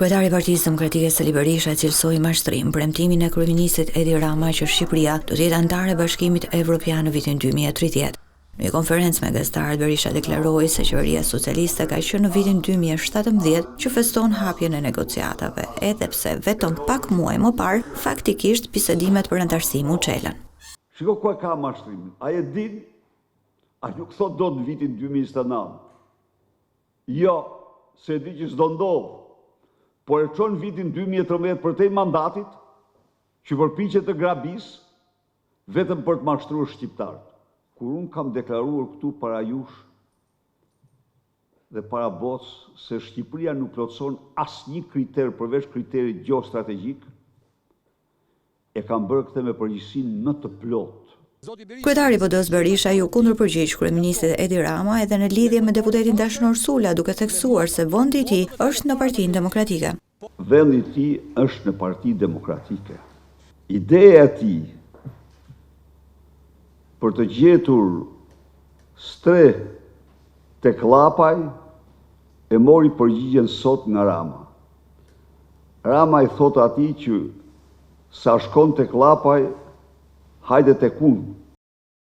Kryetari i Partisë Demokratike Sali Berisha cilsoi mashtrim premtimin e kryeministit Edi Rama që Shqipëria do të jetë anëtare e Bashkimit Evropian në vitin 2030. Në një konferencë me gazetarët, Berisha deklaroi se qeveria socialiste ka qenë në vitin 2017 që feston hapjen e negociatave, edhe pse vetëm pak muaj më parë faktikisht bisedimet për anëtarësim u çelën. Shiko ku e ka mashtrimin. Ai e din, ai nuk thot dot në vitin 2029. Jo, se di që s'do ndodh. Por e çon vitin 2013 për te mandatit që përpiqet të grabis vetëm për të mashtruar shqiptarët. Kur unë kam deklaruar këtu para jush dhe para botës se Shqipëria nuk plotëson asnjë kriter përveç kriterit gjeostrategjik, e kam bërë këtë me përgjegjësinë më të plotë. Kryetari i PD-s Berisha ju kundërpërgjigj kryeministit Edi Rama edhe në lidhje me deputetin Dashnor Sula, duke theksuar se vendi i tij është në Partinë Demokratike. Vendi i tij është në Partinë Demokratike. Ideja e tij për të gjetur stre tek Llapaj e mori përgjigjen sot nga Rama. Rama i thot atij që sa shkon tek Llapaj, hajde tek unë.